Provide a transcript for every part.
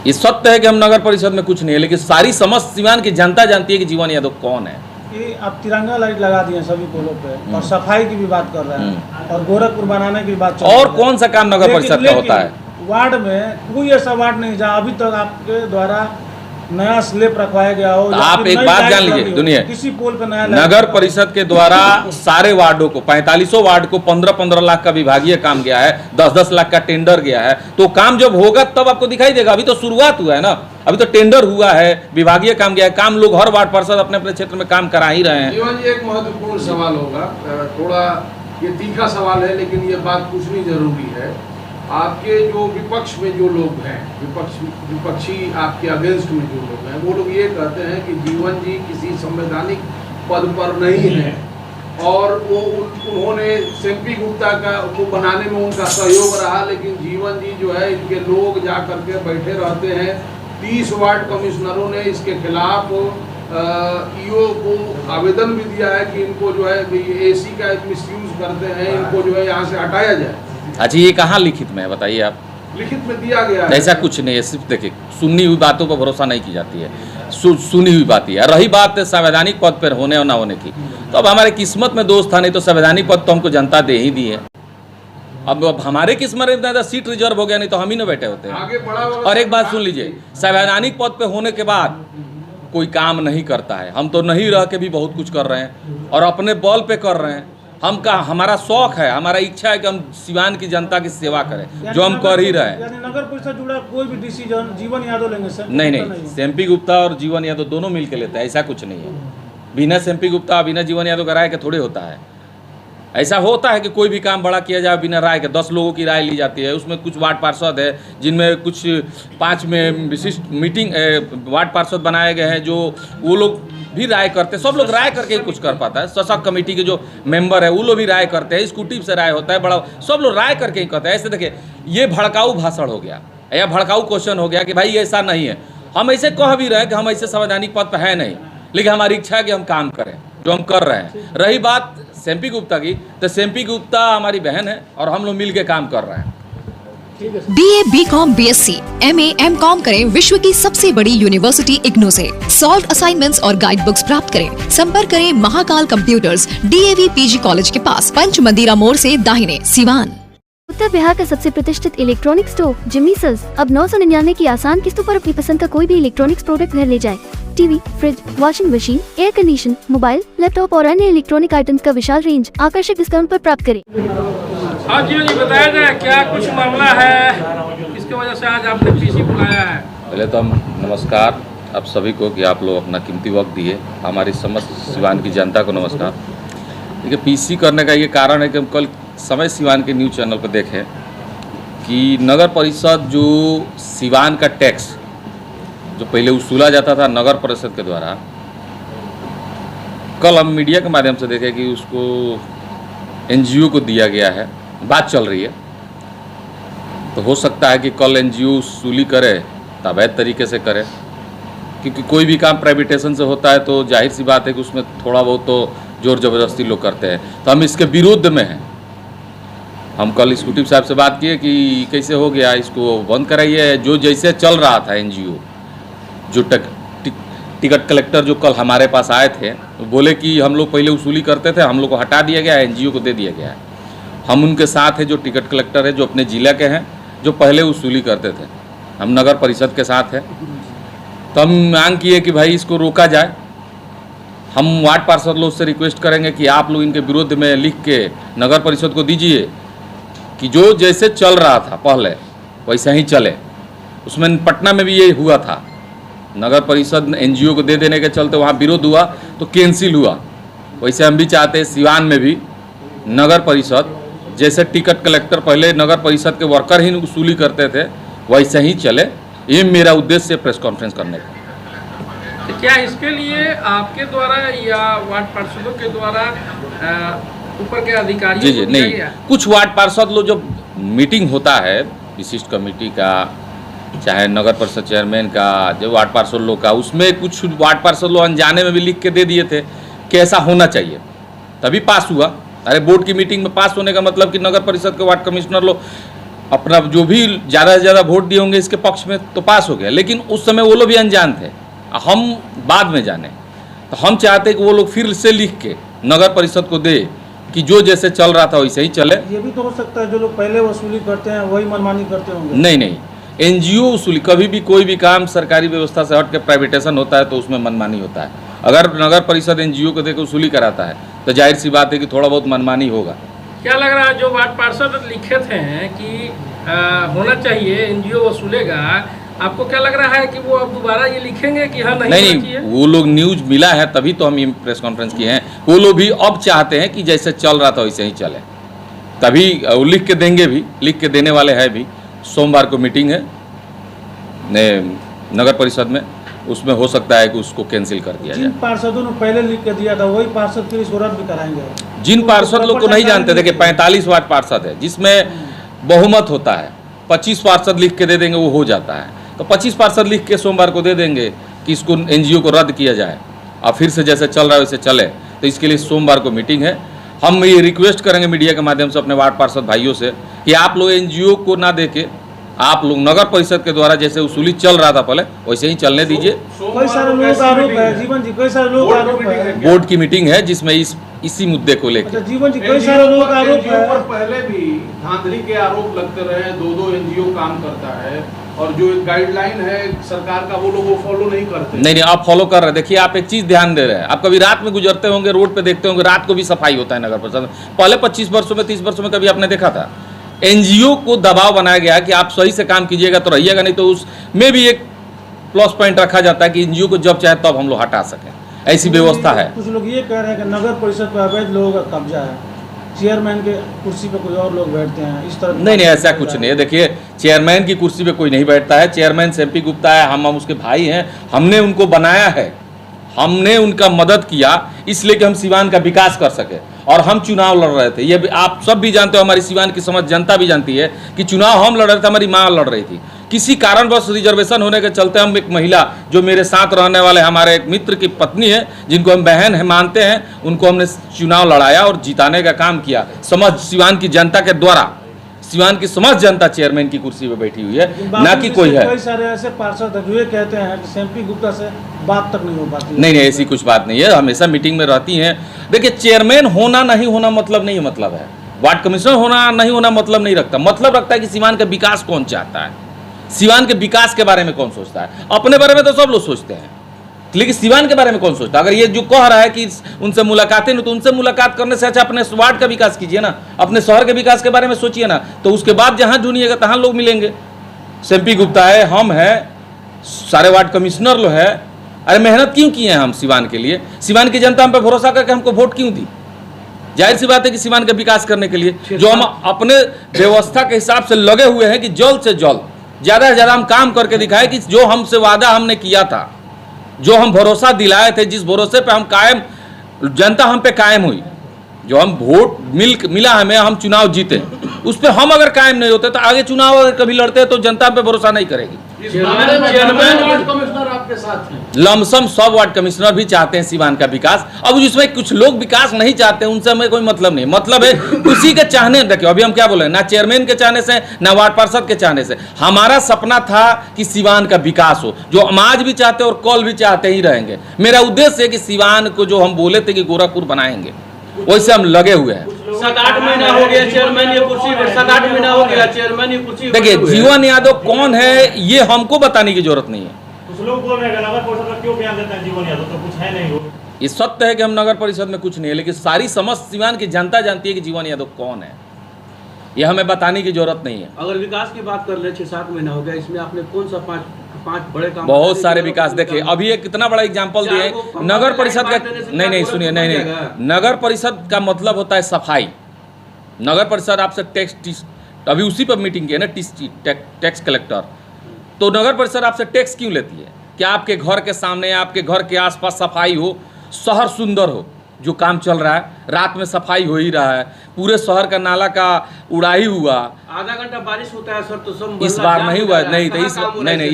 ये सत्य है कि हम नगर परिषद में कुछ नहीं है, लेकिन सारी समस्त सीवान की जनता जानती है कि जीवन यादव कौन है। कि अब तिरंगा लाइट लगा दिए सभी पोलों पे और सफाई की भी बात कर रहे हैं और गोरखपुर बनाने की भी बात चल रही है। और कौन सा काम नगर परिषद का होता है? वार्ड में कोई ऐसा वार्ड नहीं जहाँ अभी तक आपके द्वारा नया स्लेब रखवाया गया हो। तो आप एक बात जान लीजिए, दुनिया किसी पोल पे नया नगर परिषद के द्वारा सारे वार्डों को 4500 वार्ड को 15-15 लाख का विभागीय काम गया है, 10-10 लाख का टेंडर गया है। तो काम जब होगा तब आपको दिखाई देगा। अभी तो शुरुआत हुआ है ना, अभी तो टेंडर हुआ है, विभागीय काम गया है, काम लोग हर वार्ड पार्षद अपने अपने क्षेत्र में काम करा ही रहे हैं। जीवन जी, एक महत्वपूर्ण सवाल होगा, थोड़ा ये तीखा सवाल है लेकिन ये बात पूछनी जरूरी है। आपके जो विपक्ष में जो लोग हैं, विपक्षी आपके अगेंस्ट में जो लोग हैं, वो लोग ये कहते हैं कि जीवन जी किसी संवैधानिक पद पर नहीं है और वो उन्होंने एमपी गुप्ता को बनाने में उनका सहयोग रहा, लेकिन जीवन जी जो है इनके लोग जा करके बैठे रहते हैं। 30 वार्ड कमिश्नरों ने इसके खिलाफ ईओ को आवेदन भी दिया है कि इनको जो है एसी का मिसयूज करते हैं, इनको जो है यहाँ से हटाया जाए। अच्छा, ये कहाँ लिखित में है बताइए आप? लिखित में दिया गया है। ऐसा कुछ नहीं है, सिर्फ देखिए सुनी हुई बातों पर भरोसा नहीं की जाती है, सुनी हुई बात है। रही बात संवैधानिक पद पर होने और ना होने की, तो अब हमारे किस्मत में दोस्त था, नहीं तो संवैधानिक पद तो हमको जनता दे ही दी है। अब हमारे किस्मत में सीट रिजर्व हो गया, नहीं तो हम ही ना बैठे होते हैं। आगे बढ़ा और एक बात सुन लीजिए, संवैधानिक पद पे होने के बाद कोई काम नहीं करता है। हम तो नहीं रह के भी बहुत कुछ कर रहे हैं और अपने बल पे कर रहे हैं। हमारा शौक है, हमारा इच्छा है कि हम सिवान की जनता की सेवा करें, जो हम कर ही रहे हैं। यानी नगर परिषद जुड़ा कोई भी डिसीजन जीवन यादव लेंगे सर? नहीं, एमपी गुप्ता और जीवन यादव दोनों मिल के लेते हैं, ऐसा कुछ नहीं है। बिना एमपी गुप्ता बिना जीवन यादव का राय के थोड़े होता है। ऐसा होता है कि कोई भी काम बड़ा किया जाए बिना राय के, 10 लोगों की राय ली जाती है। उसमें कुछ वार्ड पार्षद है जिनमें कुछ 5 में विशिष्ट मीटिंग वार्ड पार्षद बनाए गए हैं, जो वो लोग भी राय करते हैं। सब लोग राय करके कुछ कर पाता है। सशक्त कमेटी के जो मेंबर है वो लोग भी राय करते हैं, स्कूटी से राय होता है, बड़ा सब लोग राय करके ही करते हैं। ऐसे देखिए, ये भड़काऊ भाषण हो गया या भड़काऊ क्वेश्चन हो गया कि भाई ऐसा नहीं है। हम ऐसे कह भी रहे हैं कि हम ऐसे संवैधानिक पद पर है नहीं, लेकिन हमारी इच्छा है कि हम काम करें जो हम कर रहे हैं। रही बात एमपी गुप्ता की, तो एमपी गुप्ता हमारी बहन है और हम लोग मिल के काम कर रहे हैं। BA, BCom, BSc, MA, MCom करें विश्व की सबसे बड़ी यूनिवर्सिटी इग्नू से। सॉल्व असाइनमेंट्स और गाइड बुक्स प्राप्त करें। संपर्क करें Mahakal computers, DAV PG college के पास, पंच मंदिरा मोड़ से दाहिने, सिवान। उत्तर बिहार का सबसे प्रतिष्ठित इलेक्ट्रॉनिक स्टोर जिम्मी सेल्स अब 999 की आसान किस्तों पर अपनी पसंद का कोई भी इलेक्ट्रॉनिक्स प्रोडक्ट घर ले जाए। TV, fridge, washing machine, air condition, mobile, laptop और अन्य इलेक्ट्रॉनिक आइटम्स का विशाल रेंज आकर्षक डिस्काउंट पर प्राप्त करें। हाँ जी, बताया जाए क्या कुछ मामला है, इसकी वजह से आज आपने पीसी बुलाया है? पहले तो हम नमस्कार आप सभी को कि आप लोग अपना कीमती वक्त दिए। हमारी समस्त सिवान की जनता को नमस्कार। देखिए, पीसी करने का ये कारण है कि हम कल समय सिवान के न्यूज़ चैनल पर देखें कि नगर परिषद जो सिवान का टैक्स जो पहले वसूला जाता था नगर परिषद के द्वारा, कल हम मीडिया के माध्यम से देखें कि उसको एनजीओ को दिया गया है। बात चल रही है, तो हो सकता है कि कल एनजीओ वसूली करे तो अवैध तरीके से करे, क्योंकि कोई भी काम प्राइवेटेशन से होता है तो जाहिर सी बात है कि उसमें थोड़ा बहुत तो जोर ज़बरदस्ती लोग करते हैं। तो हम इसके विरुद्ध में हैं। हम कल स्कूटी साहब से बात किए कि कैसे हो गया, इसको बंद कराइए। जो जैसे चल रहा था एनजीओ, जो टिकट कलेक्टर जो कल हमारे पास आए थे, तो बोले कि हम लोग पहले वसूली करते थे, हम लोग को हटा दिया गया है, एनजीओ को दे दिया गया है। हम उनके साथ है, जो टिकट कलेक्टर है जो अपने ज़िले के हैं, जो पहले वसूली करते थे। हम नगर परिषद के साथ है, तो हम मांग किए कि भाई इसको रोका जाए। हम वार्ड पार्षद लोग से रिक्वेस्ट करेंगे कि आप लोग इनके विरुद्ध में लिख के नगर परिषद को दीजिए कि जो जैसे चल रहा था पहले वैसे ही चले। उसमें पटना में भी ये हुआ था, नगर परिषद एनजीओ को दे देने के चलते वहाँ विरोध हुआ तो कैंसिल हुआ। वैसे हम भी चाहते हैं सिवान में भी नगर परिषद जैसे टिकट कलेक्टर पहले नगर परिषद के वर्कर ही वसूली करते थे वैसे ही चले। ये मेरा उद्देश्य है प्रेस कॉन्फ्रेंस करने का। तो क्या इसके लिए आपके द्वारा या वार्ड पार्षदों के द्वारा ऊपर के अधिकारियों जी नहीं, कुछ वार्ड पार्षद लोग जो मीटिंग होता है विशिष्ट कमेटी का, चाहे नगर परिषद चेयरमैन का, जो वार्ड पार्षद लोग का, उसमें कुछ वार्ड पार्षद लोग अनजाने में भी लिख के दे दिए थे कि ऐसा होना चाहिए, तभी पास हुआ। अरे बोर्ड की मीटिंग में पास होने का मतलब कि नगर परिषद के वार्ड कमिश्नर लोग अपना जो भी ज़्यादा से ज़्यादा वोट दिए होंगे इसके पक्ष में तो पास हो गया, लेकिन उस समय वो लोग भी अनजान थे, हम बाद में जाने। तो हम चाहते कि वो लोग फिर से लिख के नगर परिषद को दे कि जो जैसे चल रहा था वैसे ही चले। ये भी तो हो सकता है जो लोग पहले वसूली करते हैं वही मनमानी करते होंगे। नहीं नहीं, एनजीओ वसूली, कभी भी कोई भी काम सरकारी व्यवस्था से हट के प्राइवेटेशन होता है तो उसमें मनमानी होता है। अगर नगर परिषद एनजीओ को देकर वसूली कराता है तो जाहिर सी बात है कि थोड़ा बहुत मनमानी होगा। क्या लग रहा है जो वार्ड पार्षद लिखे थे कि होना चाहिए एनजीओ वसूलेगा, आपको क्या लग रहा है कि वो अब दोबारा ये लिखेंगे कि हाँ नहीं, वो लोग न्यूज मिला है तभी तो हम ये प्रेस कॉन्फ्रेंस किए हैं। वो लोग भी अब चाहते हैं कि जैसे चल रहा था वैसे ही चले, तभी वो लिख के देंगे भी, लिख के देने वाले हैं भी। सोमवार को मीटिंग है नगर परिषद में, उसमें हो सकता है कि उसको कैंसिल कर दिया जिन जाए। पार्षदों ने पहले लिख के दिया था वही पार्षद फिर इसको रद्द भी कराएंगे। जिन पार्षद लोग को नहीं जानते थे कि 45 वार्ड पार्षद है जिसमें बहुमत होता है, 25 पार्षद लिख के दे देंगे वो हो जाता है, तो 25 पार्षद लिख के सोमवार को दे देंगे कि इसको एनजीओ को रद्द किया जाए और फिर से जैसे चल रहा है वैसे चले। तो इसके लिए सोमवार को मीटिंग है। हम ये रिक्वेस्ट करेंगे मीडिया के माध्यम से अपने वार्ड पार्षद भाइयों से कि आप लोग एनजीओ को ना देके आप लोग नगर परिषद के द्वारा जैसे वसूली चल रहा था पहले वैसे ही चलने दीजिए। कई सारे लोग आरोप है जीवन जी, कई सारे लोग आरोप है। बोर्ड की मीटिंग है जिसमें इसी मुद्दे को लेकर जीवन जी कई सारे लोग आरोप है। पर पहले भी धांधली के आरोप लगते रहे, दो एनजीओ काम करता है और जो एक गाइडलाइन है सरकार का वो लोग वो फॉलो नहीं करते। नहीं, आप फॉलो कर रहे हैं। देखिए आप एक चीज ध्यान दे रहे हैं, आप कभी रात में गुजरते होंगे, रोड पे देखते होंगे, रात को भी सफाई होता है नगर परिषद में। पहले 25 वर्षों में 30 वर्षों में कभी आपने देखा था? एनजीओ को दबाव बनाया गया कि आप सही से काम कीजिएगा तो रहिएगा, नहीं तो उसमें भी एक प्लस पॉइंट रखा जाता है कि एनजीओ को जब चाहे तब हम लोग हटा सकें, ऐसी व्यवस्था है। कुछ लोग ये कह रहे हैं कि नगर परिषद पर अवैध लोगों का कब्जा है, चेयरमैन के कुर्सी पे कोई और लोग बैठते हैं, इस तरह। नहीं, ऐसा कुछ नहीं है। देखिए चेयरमैन की कुर्सी पे कोई नहीं बैठता है। चेयरमैन एमपी गुप्ता है, हम उसके भाई हैं, हमने उनको बनाया है, हमने उनका मदद किया इसलिए कि हम सिवान का विकास कर सके। और हम चुनाव लड़ रहे थे, ये भी आप सब भी जानते हो, हमारी सिवान की समझ जनता भी जानती है कि चुनाव हम लड़ रहे थे, हमारी माँ लड़ रही थी। किसी कारणवश रिजर्वेशन होने के चलते हम एक महिला जो मेरे साथ रहने वाले हमारे एक मित्र की पत्नी है, जिनको हम बहन है मानते हैं, उनको हमने चुनाव लड़ाया और जिताने का काम किया। समझ सिवान की जनता के द्वारा, सिवान की समझ जनता चेयरमैन की कुर्सी पे बैठी हुई है, ना कि कोई है। कई सारे ऐसे पार्षद जो ये कहते हैं कि एमपी गुप्ता से बात तक नहीं हो पाती। नहीं, ऐसी कुछ बात नहीं है, हमेशा मीटिंग में रहती हैं। देखिए चेयरमैन होना नहीं होना मतलब नहीं है, मतलब है वार्ड कमिश्नर होना नहीं होना मतलब नहीं रखता। मतलब रखता है कि सिवान का विकास कौन चाहता है, सिवान के विकास के बारे में कौन सोचता है। अपने बारे में तो सब लोग सोचते हैं, लेकिन सिवान के बारे में कौन सोचता है। अगर ये जो कह रहा है कि उनसे मुलाकातें नहीं, तो उनसे मुलाकात करने से अच्छा अपने वार्ड का विकास कीजिए ना, अपने शहर के विकास के बारे में सोचिए ना, तो उसके बाद जहां ढूंढिएगा तहां लोग मिलेंगे। एमपी गुप्ता है, हम हैं, सारे वार्ड कमिश्नर लोग है। अरे मेहनत क्यों किए हैं हम सिवान के लिए? सिवान की जनता हम पे भरोसा करके हमको वोट क्यों दी? जाहिर सी बात है कि सिवान का विकास करने के लिए जो हम अपने व्यवस्था के हिसाब से लगे हुए हैं कि जल्द से जल्द ज़्यादा से ज़्यादा हम काम करके दिखाए कि जो हमसे वादा हमने किया था, जो हम भरोसा दिलाए थे, जिस भरोसे पे हम कायम, जनता हम पे कायम हुई, जो हम वोट मिला हमें, हम चुनाव जीते, उस पर हम अगर कायम नहीं होते तो आगे चुनाव अगर कभी लड़ते तो जनता पे भरोसा नहीं करेगी। चेयरमैन वार्ड कमिश्नर आपके साथ हैं। लमसम सब वार्ड कमिश्नर भी चाहते हैं सिवान का विकास। अब जिसमें कुछ लोग विकास नहीं चाहते उनसे हमें कोई मतलब नहीं, मतलब है उसी के चाहने। देखिए अभी हम क्या बोले, ना चेयरमैन के चाहने से ना वार्ड पार्षद के चाहने से, हमारा सपना था कि सिवान का विकास हो, जो हम आज भी चाहते और कल भी चाहते ही रहेंगे। मेरा उद्देश्य है कि सिवान को जो हम बोले थे कि गोरखपुर बनाएंगे, वैसे हम लगे हुए हैं। 7-8 महीना हो गया चेयरमैन ये कुर्सी पर, 7-8 महीना हो गया चेयरमैन ये कुर्सी। देखिए जीवन यादव कौन है ये हमको बताने की जरूरत नहीं है। कुछ लोग बोल रहे हैं नगर परिषद में क्यों बयान देते हैं जीवन यादव, तो कुछ है नहीं वो। ये सत्य है कि हम नगर परिषद में कुछ नहीं है, लेकिन सारी समस्त सिवान की जनता जानती है कि जीवन यादव कौन है, ये हमें बताने की जरूरत नहीं है। अगर विकास की बात कर ले, 6-7 महीना हो गया, इसमें आपने कौन सा पांच बड़े काम, बहुत सारे विकास देखिए। अभी एक कितना बड़ा एग्जांपल दिए नगर परिषद का। नहीं सुनिए, नहीं नगर परिषद का मतलब होता है सफाई। नगर परिषद आपसे टैक्स, अभी उसी पर मीटिंग की है ना, टैक्स कलेक्टर, तो नगर परिषद आपसे टैक्स क्यों लेती है? कि आपके घर के सामने, आपके घर के आसपास सफाई हो, शहर सुंदर हो। जो काम चल रहा है, रात में सफाई हो ही रहा है, पूरे शहर का नाला का उड़ाई हुआ। आधा घंटा बारिश होता है सर, तो सब इस बार नहीं हुआ है, नहीं तो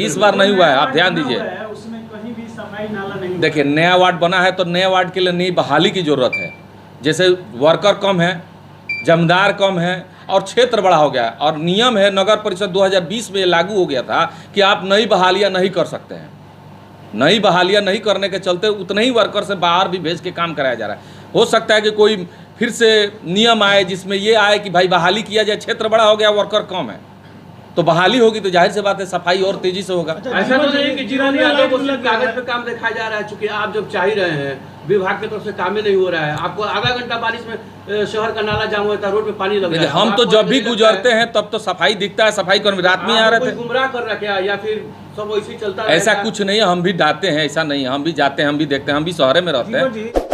इस बार नहीं हुआ है, आप ध्यान दीजिए। उसमें कहीं भी सफाई नाला नहीं। देखिए नया वार्ड बना है तो नया वार्ड के लिए नई बहाली की जरूरत है। जैसे वर्कर कम है, जमींदार कम है, और क्षेत्र बड़ा हो गया है। और नियम है नगर परिषद 2020 में ये लागू हो गया था कि आप नई बहालियाँ नहीं कर सकते हैं। नई बहालियाँ नहीं करने के चलते उतने ही वर्कर से बाहर भी भेज के काम कराया जा रहा है। हो सकता है कि कोई फिर से नियम आए जिसमें ये आए कि भाई बहाली किया जाए, क्षेत्र बड़ा हो गया, वर्कर कम है, तो बहाली होगी तो जाहिर सी बात है सफाई और तेजी से होगा। ऐसा तो नहीं कि जीवन यादव को सिर्फ कागज पे काम दिखाया जा रहा है, चूंकि आप जब चाह ही रहे हैं, विभाग की तरफ से काम ही नहीं हो रहा है। आपको आधा घंटा बारिश में शहर का नाला जाम होता है, रोड पे पानी लग रहा है। हम तो जब भी गुजरते हैं तब तो सफाई दिखता है, सफाई कर्मी रात में आ रहे थे। गुमराह कर रहा क्या, या फिर सब वैसे ही चलता ऐसा कुछ नहीं है, हम भी डांटते हैं, ऐसा नहीं है, हम भी जाते हैं, हम भी देखते हैं, हम भी शहर में रहते हैं।